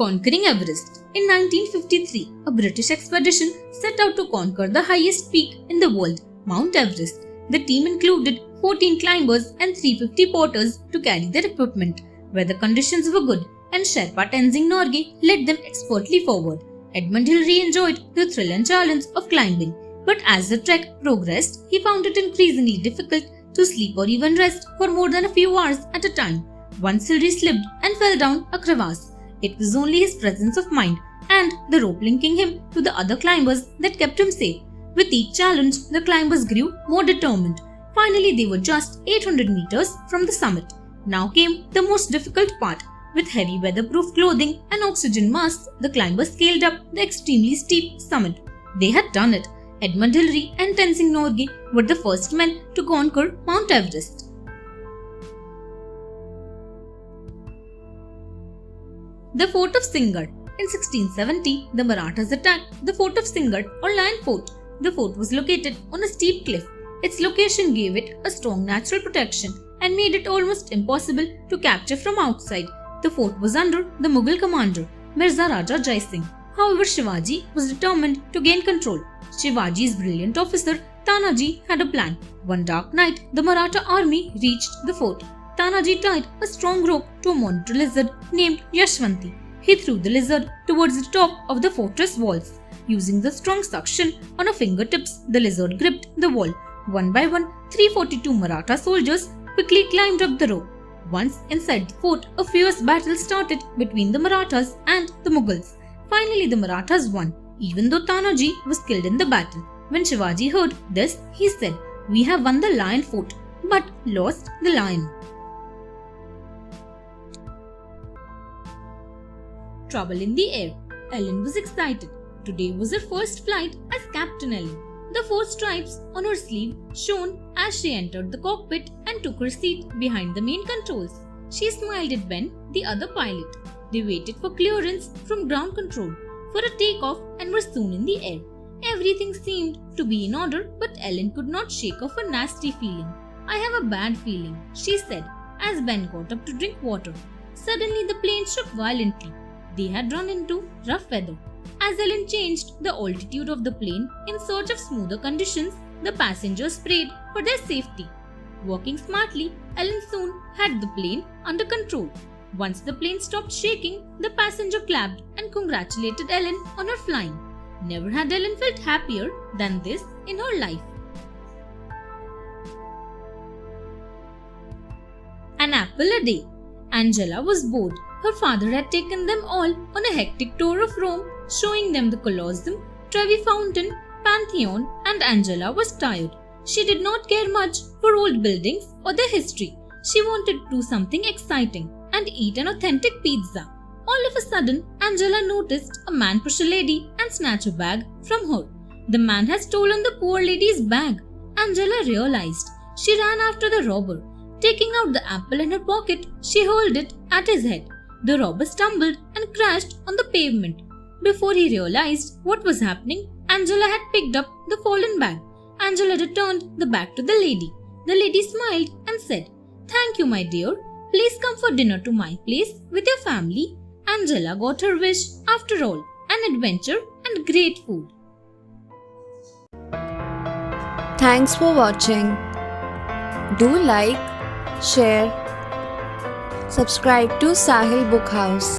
Conquering Everest. In 1953, a British expedition set out to conquer the highest peak in the world, Mount Everest. The team included 14 climbers and 350 porters to carry their equipment. Weather conditions were good, and Sherpa Tenzing Norgay led them expertly forward. Edmund Hillary enjoyed the thrill and challenge of climbing, but as the trek progressed, he found it increasingly difficult to sleep or even rest for more than a few hours at a time. Once Hillary slipped and fell down a crevasse. It was only his presence of mind and the rope linking him to the other climbers that kept him safe. With each challenge, the climbers grew more determined. Finally, they were just 800 meters from the summit. Now came the most difficult part. With heavy weatherproof clothing and oxygen masks, the climbers scaled up the extremely steep summit. They had done it. Edmund Hillary and Tenzing Norgay were the first men to conquer Mount Everest. The Fort of Singar. In 1670, the Marathas attacked the Fort of Singar or Lion Fort. The fort was located on a steep cliff. Its location gave it a strong natural protection and made it almost impossible to capture from outside. The fort was under the Mughal commander, Mirza Raja Jai Singh. However, Shivaji was determined to gain control. Shivaji's brilliant officer, Tanaji, had a plan. One dark night, the Maratha army reached the fort. Tanaji tied a strong rope to a monitor lizard named Yashwanti. He threw the lizard towards the top of the fortress walls. Using the strong suction on her fingertips, the lizard gripped the wall. One by one, 342 Maratha soldiers quickly climbed up the rope. Once inside the fort, a fierce battle started between the Marathas and the Mughals. Finally, the Marathas won, even though Tanaji was killed in the battle. When Shivaji heard this, he said, "We have won the Lion Fort, but lost the lion." Trouble in the air. Ellen was excited. Today was her first flight as Captain Ellen. The 4 stripes on her sleeve shone as she entered the cockpit and took her seat behind the main controls. She smiled at Ben, the other pilot. They waited for clearance from ground control for a takeoff and were soon in the air. Everything seemed to be in order, but Ellen could not shake off a nasty feeling. "I have a bad feeling," she said as Ben got up to drink water. Suddenly the plane shook violently. They had run into rough weather. As Ellen changed the altitude of the plane in search of smoother conditions, the passengers prayed for their safety. Working smartly, Ellen soon had the plane under control. Once the plane stopped shaking, the passenger clapped and congratulated Ellen on her flying. Never had Ellen felt happier than this in her life. An apple a day. Angela was bored. Her father had taken them all on a hectic tour of Rome, showing them the Colosseum, Trevi Fountain, Pantheon, and Angela was tired. She did not care much for old buildings or their history. She wanted to do something exciting and eat an authentic pizza. All of a sudden, Angela noticed a man push a lady and snatch a bag from her. The man had stolen the poor lady's bag. Angela realized. She ran after the robber. Taking out the apple in her pocket, she hurled it at his head. The robber stumbled and crashed on the pavement. Before he realized what was happening, Angela had picked up the fallen bag. Angela returned the bag to the lady. The lady smiled and said, "Thank you, my dear. Please come for dinner to my place with your family." Angela got her wish after all, an adventure and great food. Thanks for watching. Do like, share, subscribe to Sahil Book House.